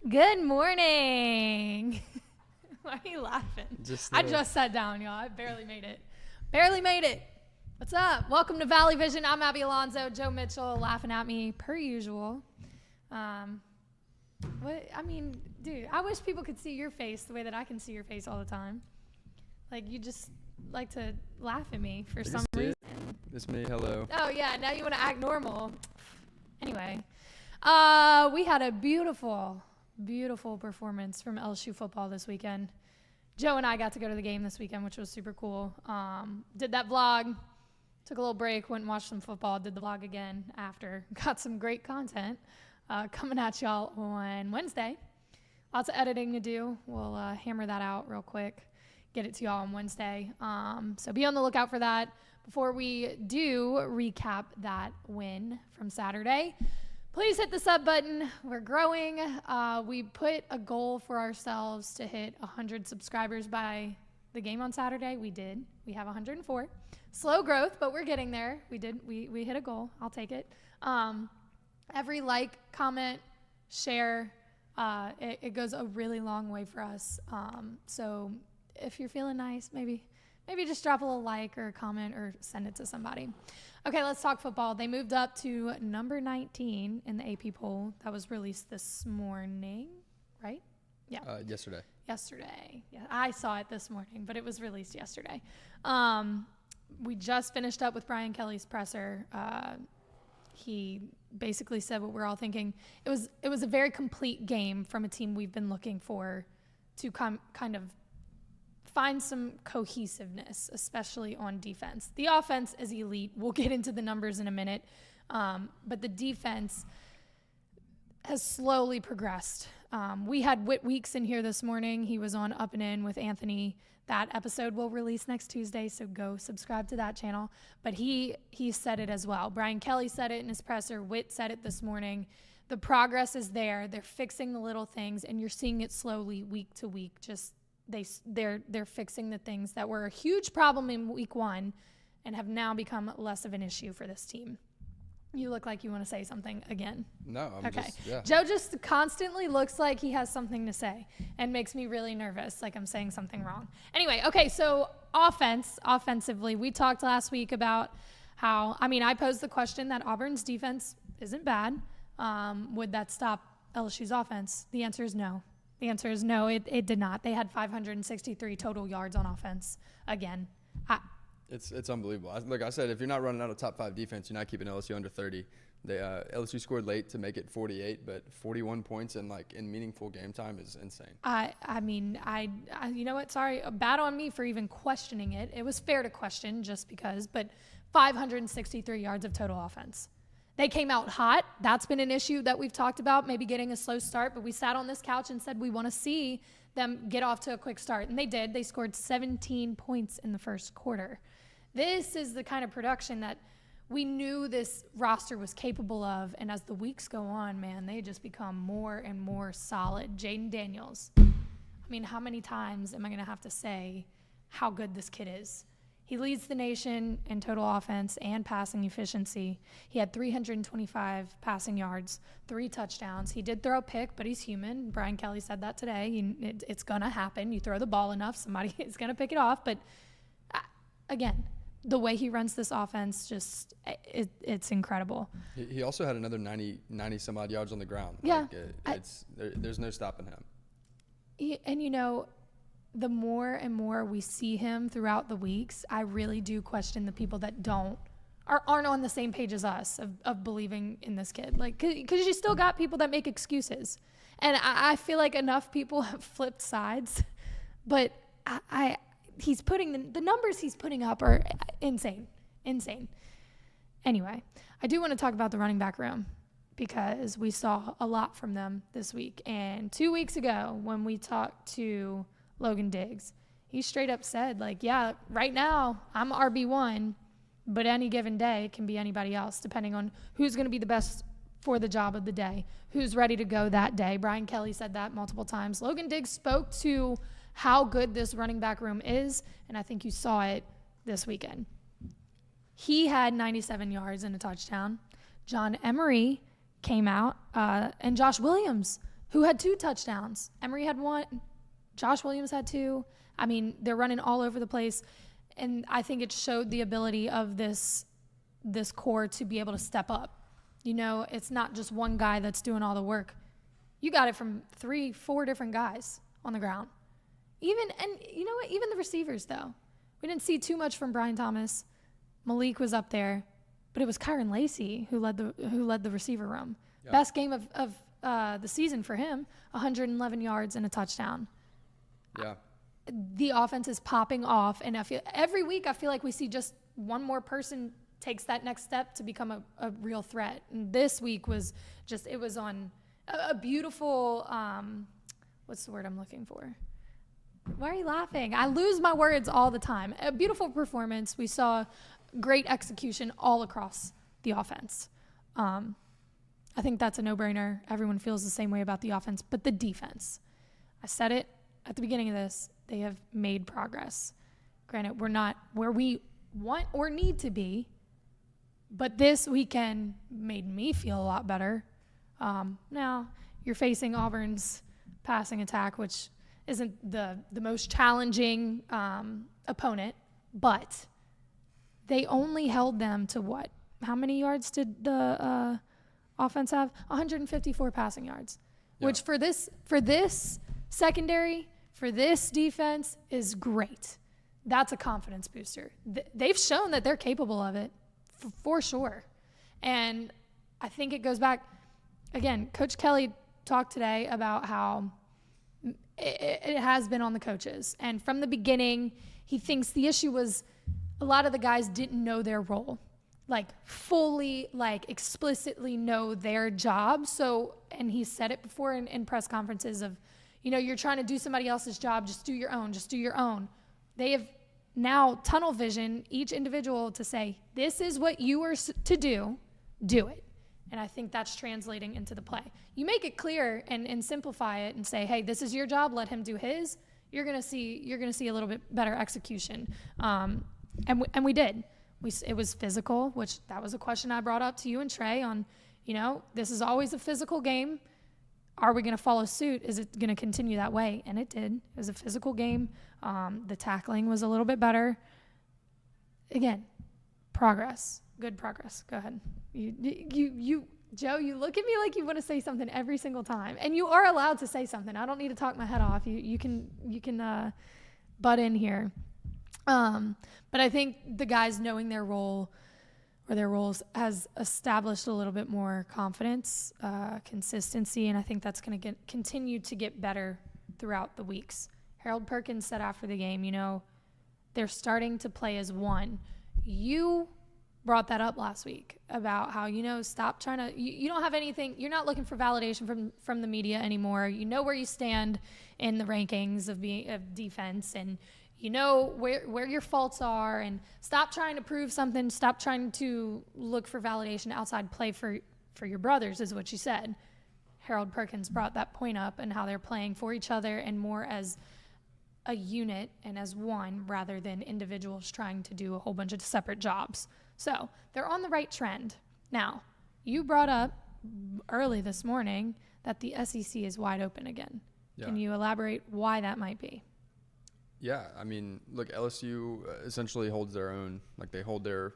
Good morning. Why are you laughing? I just sat down, y'all. I barely made it. What's up? Welcome to Valley Vision. I'm Abby Alonzo. Joe Mitchell laughing at me per usual. Dude, I wish people could see your face the way that I can see your face all the time. Like, you just like to laugh at me for some reason. It's me. Hello. Oh, yeah. Now you want to act normal. Anyway, we had a beautiful performance from LSU football this weekend. Joe and I got to go to the game this weekend, which was super cool. Did that vlog, took a little break, went and watched some football, did the vlog again after. Got some great content coming at y'all on Wednesday. Lots of editing to do. We'll hammer that out real quick, get it to y'all on Wednesday. So be on the lookout for that. Before we do recap that win from Saturday, please hit the sub button. We're growing. We put a goal for ourselves to hit 100 subscribers by the game on Saturday. We did. We have 104. Slow growth, but we're getting there. We did. We hit a goal. I'll take it. Every like, comment, share, it goes a really long way for us. So if you're feeling nice, maybe just drop a little like or a comment or send it to somebody. Okay, let's talk football. They moved up to number 19 in the AP poll. That was released this morning, right? Yeah. Yesterday. Yeah, I saw it this morning, but it was released yesterday. We just finished up with Brian Kelly's presser. He basically said what we're all thinking. It was a very complete game from a team we've been looking for to kind of find some cohesiveness, especially on defense. The offense is elite. We'll get into the numbers in a minute. But the defense has slowly progressed. We had Whit Weeks in here this morning. He was on Up and In with Anthony. That episode will release next Tuesday, so go subscribe to that channel. But he said it as well. Brian Kelly said it in his presser. Whit said it this morning. The progress is there. They're fixing the little things, and you're seeing it slowly week to week. Just they're fixing the things that were a huge problem in week one and have now become less of an issue for this team. You look like you want to say something again. No, yeah. Joe just constantly looks like he has something to say and makes me really nervous, like I'm saying something wrong. Anyway, okay, so offensively, we talked last week about how, I posed the question that Auburn's defense isn't bad. Would that stop LSU's offense? The answer is no. It did not. They had 563 total yards on offense again. It's unbelievable. Like I said, if you're not running out of top 5 defense, you're not keeping LSU under 30. LSU scored late to make it 48, but 41 points in meaningful game time is insane. You know what? Sorry, bad on me for even questioning it. It was fair to question just because, but 563 yards of total offense. They came out hot. That's been an issue that we've talked about, maybe getting a slow start, but we sat on this couch and said we want to see them get off to a quick start, and they did. They scored 17 points in the first quarter. This is the kind of production that we knew this roster was capable of, and as the weeks go on, man, they just become more and more solid. Jayden Daniels. How many times am I going to have to say how good this kid is? He leads the nation in total offense and passing efficiency. He had 325 passing yards, 3 touchdowns. He did throw a pick, but he's human. Brian Kelly said that today. It's going to happen. You throw the ball enough, somebody is going to pick it off. But, again, the way he runs this offense, it's incredible. He also had another 90-some-odd yards on the ground. Yeah. There's no stopping him. And, the more and more we see him throughout the weeks, I really do question the people that aren't on the same page as us of believing in this kid. Because you still got people that make excuses. And I feel like enough people have flipped sides. But he's putting the numbers he's putting up are insane. Anyway, I do want to talk about the running back room because we saw a lot from them this week. And 2 weeks ago when we talked to Logan Diggs, he straight up said, yeah, right now I'm RB1, but any given day it can be anybody else depending on who's going to be the best for the job of the day, who's ready to go that day. Brian Kelly said that multiple times. Logan Diggs spoke to how good this running back room is, and I think you saw it this weekend. He had 97 yards and a touchdown. John Emery came out, and Josh Williams who had 2 touchdowns. Emery had 1. Josh Williams had 2. I mean, they're running all over the place. And I think it showed the ability of this core to be able to step up. You know, it's not just one guy that's doing all the work. You got it from 3, 4 different guys on the ground. And you know what? Even the receivers, though. We didn't see too much from Brian Thomas. Malik was up there. But it was Kyren Lacy who led the receiver room. Yep. Best game of the season for him, 111 yards and a touchdown. Yeah. The offense is popping off, and every week I feel like we see just one more person takes that next step to become a real threat. And this week was it was on a beautiful, what's the word I'm looking for? Why are you laughing? I lose my words all the time. A beautiful performance. We saw great execution all across the offense. I think that's a no-brainer. Everyone feels the same way about the offense, but the defense. I said it at the beginning of this. They have made progress. Granted, we're not where we want or need to be, but this weekend made me feel a lot better. Now, you're facing Auburn's passing attack, which isn't the most challenging opponent, but they only held them to what? How many yards did the offense have? 154 passing yards, which for this secondary, for this defense is great. That's a confidence booster. They've shown that they're capable of it for sure. And I think it goes back, again, Coach Kelly talked today about how it has been on the coaches. And from the beginning, he thinks the issue was a lot of the guys didn't know their role, like fully, like explicitly know their job. So, and he said it before in press conferences of, you know, you're trying to do somebody else's job, just do your own. They have now tunnel vision, each individual, to say, this is what you are to do it. And I think that's translating into the play. You make it clear and simplify it and say, hey, this is your job, let him do his. You're gonna see a little bit better execution. And we did. It was physical, which that was a question I brought up to you and Trey on, you know, this is always a physical game. Are we going to follow suit? Is it going to continue that way? And it did. It was a physical game. The tackling was a little bit better. Again, progress. Good progress. Go ahead. You, Joe, you look at me like you want to say something every single time. And you are allowed to say something. I don't need to talk my head off. You can butt in here. But I think the guys knowing their role or their roles has established a little bit more confidence, consistency, and I think that's going to continue to get better throughout the weeks. Harold Perkins said after the game, you know, they're starting to play as one. You brought that up last week about how, you know, stop trying to, you don't have anything, you're not looking for validation from the media anymore. You know where you stand in the rankings of defense, and you know where your faults are, and stop trying to prove something. Stop trying to look for validation outside. Play for your brothers is what you said. Harold Perkins brought that point up and how they're playing for each other and more as a unit and as one rather than individuals trying to do a whole bunch of separate jobs. So they're on the right trend. Now, you brought up early this morning that the SEC is wide open again. Yeah. Can you elaborate why that might be? Yeah, I mean, look, LSU essentially holds their own. Like they hold they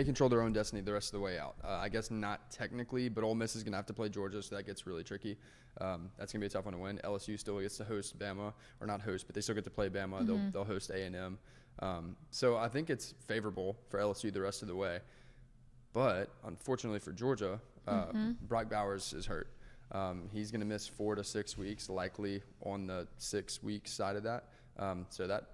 control their own destiny the rest of the way out. I guess not technically, but Ole Miss is gonna have to play Georgia, so that gets really tricky. That's gonna be a tough one to win. LSU still gets to host Bama, or not host, but they still get to play Bama. Mm-hmm. They'll host A&M. So I think it's favorable for LSU the rest of the way. But unfortunately for Georgia, Brock Bowers is hurt. He's going to miss 4 to 6 weeks, likely on the 6-week side of that. So that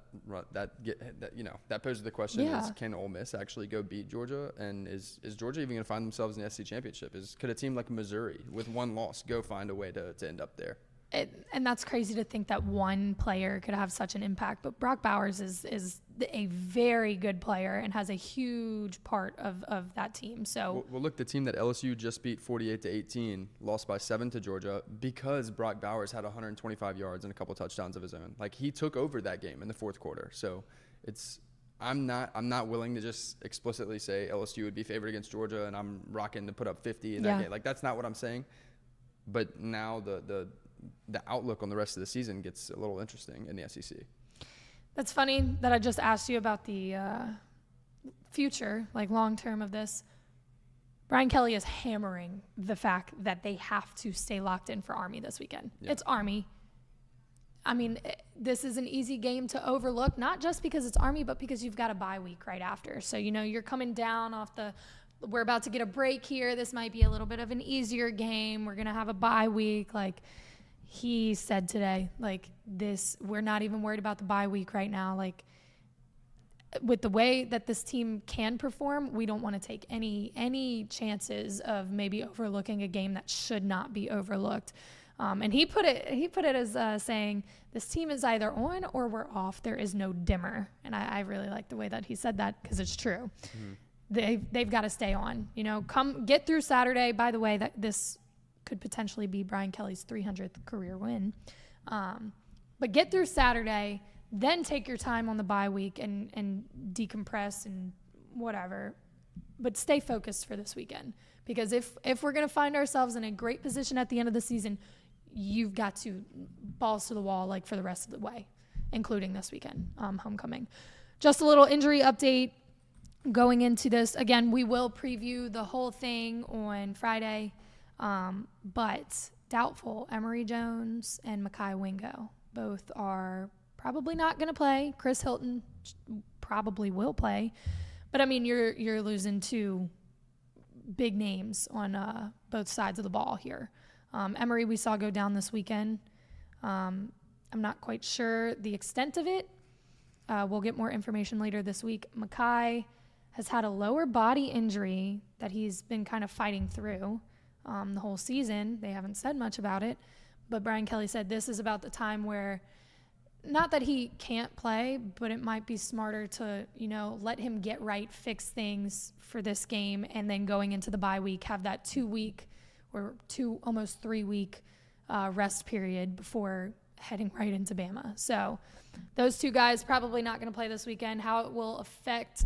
poses the question: is can Ole Miss actually go beat Georgia? And is Georgia even going to find themselves in the SEC championship? Could a team like Missouri with one loss go find a way to end up there? And that's crazy to think that one player could have such an impact. But Brock Bowers is a very good player and has a huge part of that team. So well, look, the team that LSU just beat 48-18 lost by 7 to Georgia because Brock Bowers had 125 yards and a couple touchdowns of his own. Like, he took over that game in the fourth quarter. So I'm not willing to just explicitly say LSU would be favored against Georgia and I'm rocking to put up 50 in that game. Like, that's not what I'm saying. but now the outlook on the rest of the season gets a little interesting in the SEC. That's funny that I just asked you about the future, like long term of this. Brian Kelly is hammering the fact that they have to stay locked in for Army this weekend. Yeah. It's Army. I mean, this is an easy game to overlook, not just because it's Army, but because you've got a bye week right after. So, you're coming down off we're about to get a break here. This might be a little bit of an easier game. We're going to have a bye week. Like he said today, we're not even worried about the bye week right now. Like, with the way that this team can perform, we don't want to take any chances of maybe overlooking a game that should not be overlooked. And he put it as saying, this team is either on or we're off. There is no dimmer. And I really like the way that he said that because it's true. Mm-hmm. They've got to stay on. Come get through Saturday. By the way, that this could potentially be Brian Kelly's 300th career win. But get through Saturday, then take your time on the bye week and decompress and whatever. But stay focused for this weekend. Because if we're going to find ourselves in a great position at the end of the season, you've got to balls to the wall for the rest of the way, including this weekend, homecoming. Just a little injury update going into this. Again, we will preview the whole thing on Friday, but doubtful. Emory Jones and Mekhi Wingo both are probably not going to play. Chris Hilton probably will play. But, I mean, you're losing two big names on both sides of the ball here. Emery we saw go down this weekend. I'm not quite sure the extent of it. We'll get more information later this week. Mekhi has had a lower body injury that he's been kind of fighting through the whole season. They haven't said much about it. But Brian Kelly said this is about the time where, not that he can't play, but it might be smarter to, let him get right, fix things for this game, and then going into the bye week, have that 2 week or almost 3 week rest period before heading right into Bama. So those two guys probably not going to play this weekend. How it will affect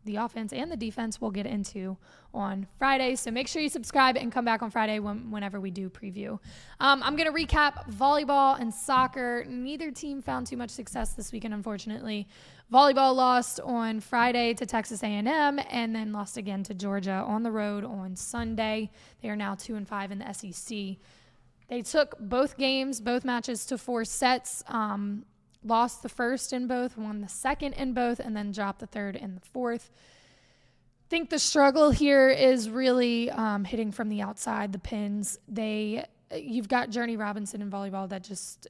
the offense and the defense we'll get into on Friday. So make sure you subscribe and come back on Friday whenever we do preview. I'm going to recap volleyball and soccer. Neither team found too much success this weekend, unfortunately. Volleyball lost on Friday to Texas A&M and then lost again to Georgia on the road on Sunday. They are now 2-5 in the SEC. They took both matches to 4 sets, lost the first in both, won the second in both, and then dropped the third and the fourth. I think the struggle here is really hitting from the outside, the pins. You've got Journey Robinson in volleyball that just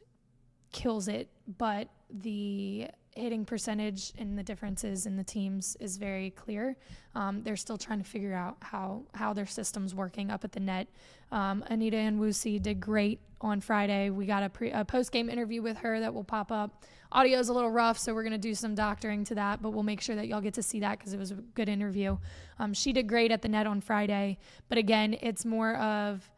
kills it, but the hitting percentage and the differences in the teams is very clear. They're still trying to figure out how their system's working up at the net. Anita Nwusi did great on Friday. We got a post-game interview with her that will pop up. Audio is a little rough, so we're going to do some doctoring to that, but we'll make sure that y'all get to see that because it was a good interview. She did great at the net on Friday, but again, it's more of,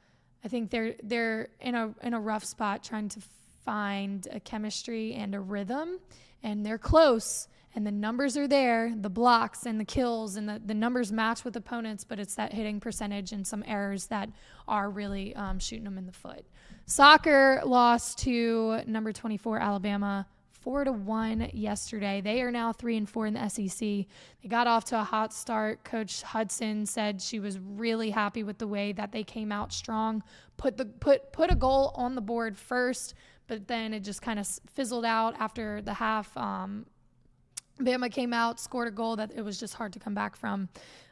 I think they're in a rough spot trying to find a chemistry and a rhythm, and they're close, and the numbers are there, the blocks and the kills, and the numbers match with opponents, but it's that hitting percentage and some errors that are really shooting them in the foot. Soccer lost to number 24 Alabama 4-1 yesterday. They are now 3-4 in the SEC. They got off to a hot start. Coach Hudson said she was really happy with the way that they came out strong, put a goal on the board first, but then it just kind of fizzled out after the half. Bama came out, scored a goal that it was just hard to come back from.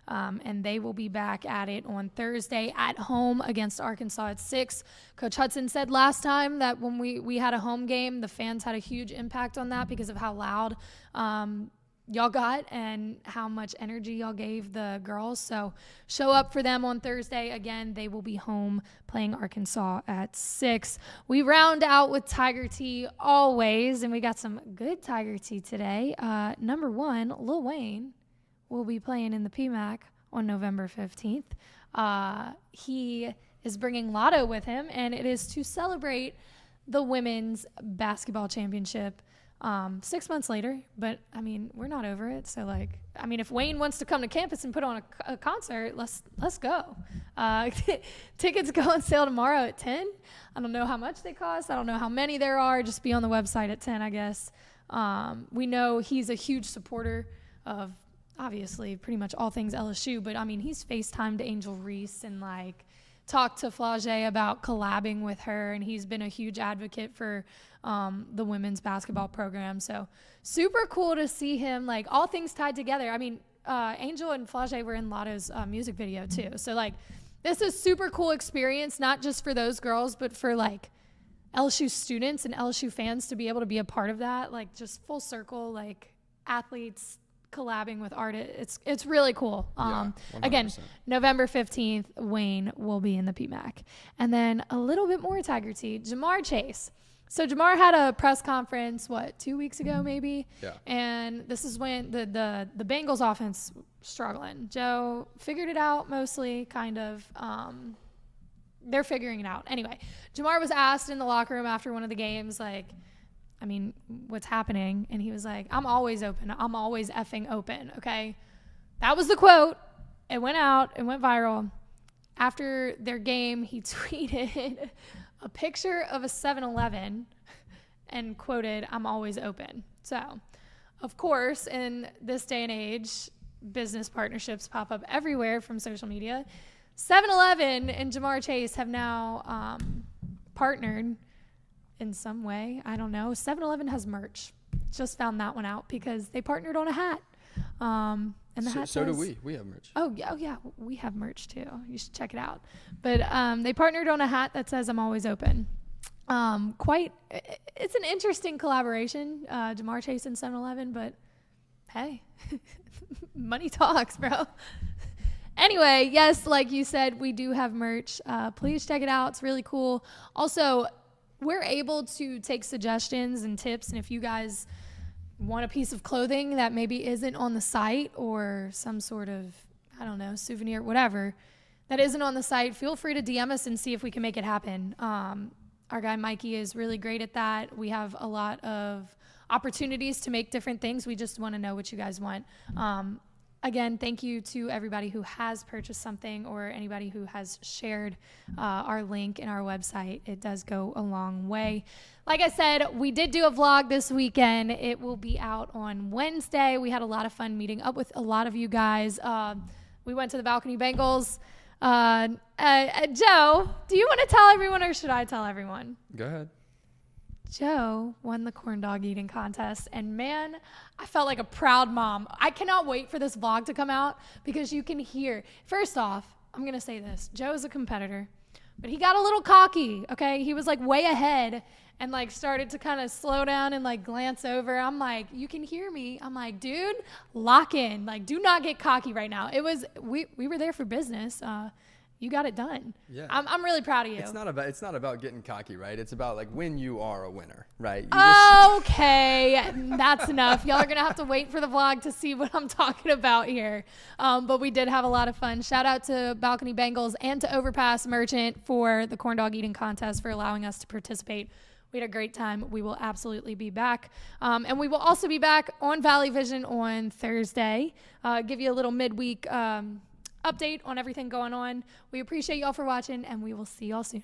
And they will be back at it on Thursday at home against Arkansas at 6. Coach Hudson said last time that when we had a home game, the fans had a huge impact on that because of how loud y'all got and how much energy y'all gave the girls. So show up for them on Thursday. Again, they will be home playing Arkansas at 6. We round out with Tiger Tea always, and we got some good Tiger Tea today. Number 1, Lil Wayne will be playing in the PMAC on November 15th. He is bringing Lotto with him, and it is to celebrate the women's basketball championship. 6 months later, but I mean, we're not over it. So like, I mean, if Wayne wants to come to campus and put on a concert, let's go. Tickets go on sale tomorrow at 10. I don't know how much they cost. I don't know how many there are. Just be on the website at 10, I guess. We know he's a huge supporter of obviously pretty much all things LSU, but I mean, he's FaceTimed Angel Reese and like talked to Flau'jae about collabing with her, and he's been a huge advocate for the women's basketball program. So super cool to see him, like all things tied together. I mean, Angel and Flau'jae were in Lotto's music video too. So like, this is super cool experience, not just for those girls, but for like LSU students and LSU fans to be able to be a part of that. Like just full circle, like athletes collabing with artists. It's really cool. Again, November 15th, Wayne will be in the PMAC. And then a little bit more Tiger tea, Ja'Marr Chase. So Ja'Marr had a press conference, 2 weeks ago maybe? Yeah. And this is when the Bengals offense struggling. Joe figured it out mostly, kind of. They're figuring it out. Anyway, Ja'Marr was asked in the locker room after one of the games, like, I mean, what's happening? And he was like, I'm always open. I'm always effing open, okay? That was the quote. It went out. It went viral. After their game, he tweeted a picture of a 7-Eleven and quoted, I'm always open. So, of course, in this day and age, business partnerships pop up everywhere from social media. 7-Eleven and Ja'Marr Chase have now partnered in some way. I don't know. 7-Eleven has merch. Just found that one out because they partnered on a hat. And the hat so says, do we. We have merch. Oh yeah. We have merch too. You should check it out. But they partnered on a hat that says I'm always open. It's an interesting collaboration, Ja'Marr Chase and 7-Eleven, but hey, money talks, bro. Anyway, yes, like you said, we do have merch. Please check it out. It's really cool. Also, we're able to take suggestions and tips, and if you guys want a piece of clothing that maybe isn't on the site or some sort of, I don't know, souvenir, whatever, that isn't on the site, feel free to DM us and see if we can make it happen. Our guy Mikey is really great at that. We have a lot of opportunities to make different things. We just want to know what you guys want. Again, thank you to everybody who has purchased something or anybody who has shared our link in our website. It does go a long way. Like I said, we did do a vlog this weekend. It will be out on Wednesday. We had a lot of fun meeting up with a lot of you guys. We went to the Balcony Bengals. Joe, do you want to tell everyone or should I tell everyone? Go ahead. Joe won the corn dog eating contest, and man, I felt like a proud mom. I cannot wait for this vlog to come out because you can hear. First off, I'm going to say this. Joe's a competitor, but he got a little cocky, okay? He was like way ahead and like started to kind of slow down and like glance over. I'm like, you can hear me. I'm like, dude, lock in. Like, do not get cocky right now. We were there for business. You got it done. Yeah. I'm really proud of you. It's not about getting cocky, right? It's about like when you are a winner, right? Okay, that's enough. Y'all are gonna have to wait for the vlog to see what I'm talking about here. But we did have a lot of fun. Shout out to Balcony Bengals and to Overpass Merchant for the corn dog eating contest for allowing us to participate. We had a great time. We will absolutely be back. And we will also be back on Valley Vision on Thursday. Give you a little midweek update on everything going on. We appreciate y'all for watching, and we will see y'all soon.